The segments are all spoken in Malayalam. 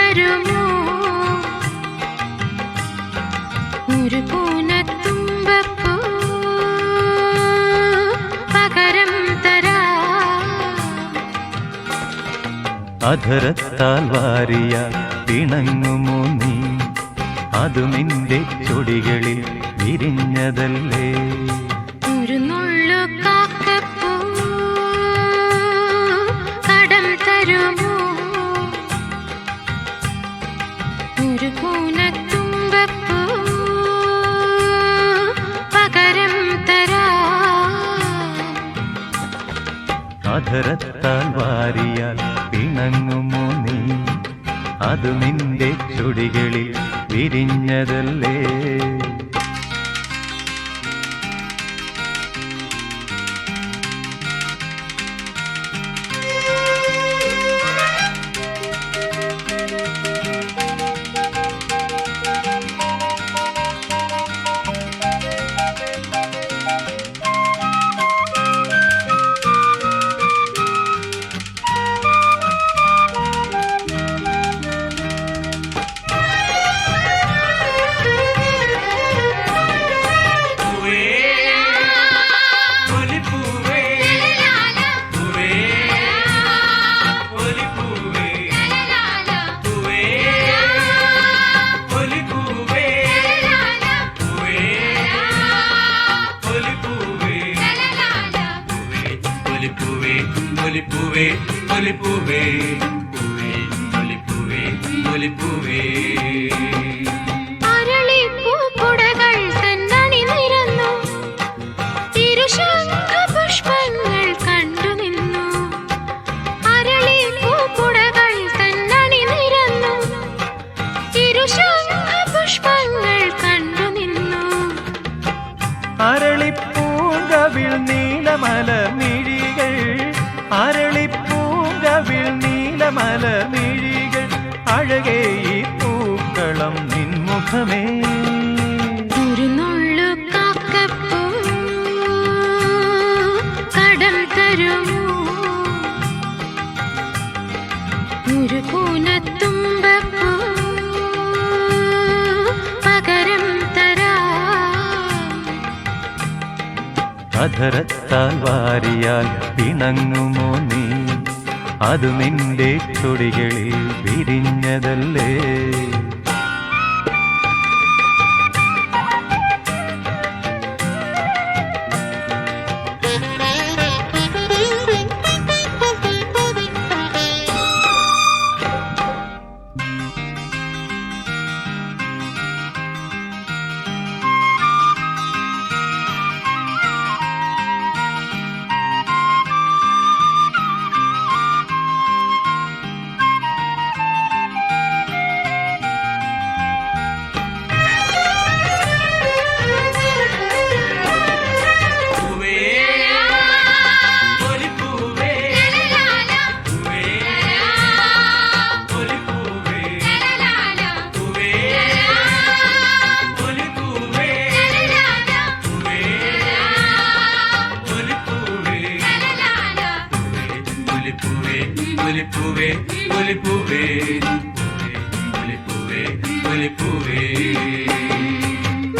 തരുമോ ഒരു പൂനത്തുമ്പപ്പൂ പകരം തരാം. അധരത്താൽ വാരിയാൽ പിണങ്ങുമോ നീ അതു നിന്റെ ചൊടികളിൽ വിരിഞ്ഞതല്ലേ. ഒരു നുള്ളു കാക്കപ്പൂ കടം തരുമോ ഒരു പൂനത്തുമ്പപ്പൂ പകരം തരാം. അധരത്താൽ വാരിയാൽ പിണങ്ങുമോ നീ അതു നിന്റെ ചുടികളിൽ വിരിഞ്ഞതല്ലേ. അരളിപ്പൂക്കുടകൾ തന്നണി നിരന്നു തിരുശംഖപുഷ്പങ്ങൾ കണ്ടുനിന്നു. അരളിപ്പൂക്കുടകൾ തന്നണി നിരന്നു തിരുശംഖപുഷ്പങ്ങൾ കണ്ടുനിന്നു. അരളിപ്പൂങ്കവിൽ നീലമല മിഴികൾ അരളിപ്പൂങ്കവിൽ നീലമല മിഴികൾ അഴകേ ഈ പൂക്കളം നിൻമുഖമേ. ഒരു നുള്ളു കാക്കപ്പൂ കടം തരുമോ ഒരു പൂനത്തുമ്പപ്പൂ പകരം തരാം. അധരത്താൽ വാരിയാൽ പിണങ്ങുമോ നീ അതു നിന്റെ ചൊടികളിൽ വിരിഞ്ഞതല്ലേ.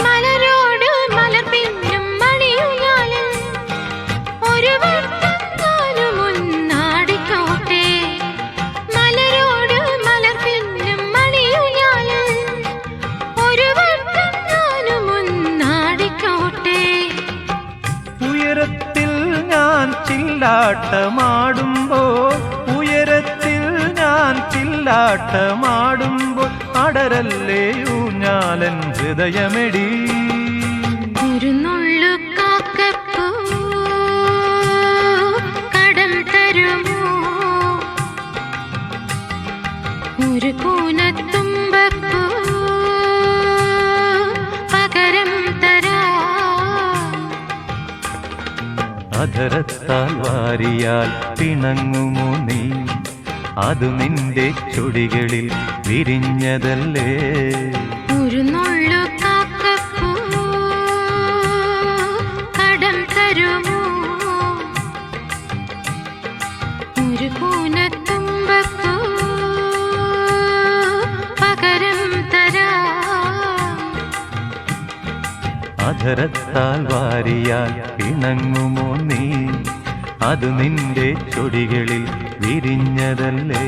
മലരോട് മലർ പിന്നും മണിയുയാലും ഒരു വർത്തമാനം മുന്നാടിക്കോട്ടെ. മലരോട് മലർ പിന്നും മണിയുയാലും ഒരു വർത്തമാനം മുന്നാടിക്കോട്ടെ. ഉയരത്തിൽ ഞാൻ ചില്ലാട്ടമാടുമ്പോൾ ഉയരത്തിൽ ഞാൻ ചില്ലാട്ടമാടുമ്പോൾ അടരല്ലേ ഊഞ്ഞാലൻ ഹൃദയമെടി. ഒരു നുള്ളു കാക്കപ്പൂ കടം തരുമോ ഒരു പൂനത്തുമ്പപ്പൂ പകരം തരാം. അധരത്താൽ വാരിയാൽ പിണങ്ങുമോ നീ അതു നിന്റെ ചൊടികളിൽ വിരിഞ്ഞതല്ലേ. ഒരു നുള്ളു കാക്കപ്പൂ കടം തരുമോ ഒരു പൂനത്തുമ്പപ്പൂ അധരത്താൽ വാരിയാൽ പിണങ്ങുമോ നീ അത് നിന്റെ ചൊടികളിൽ വിരിഞ്ഞതല്ലേ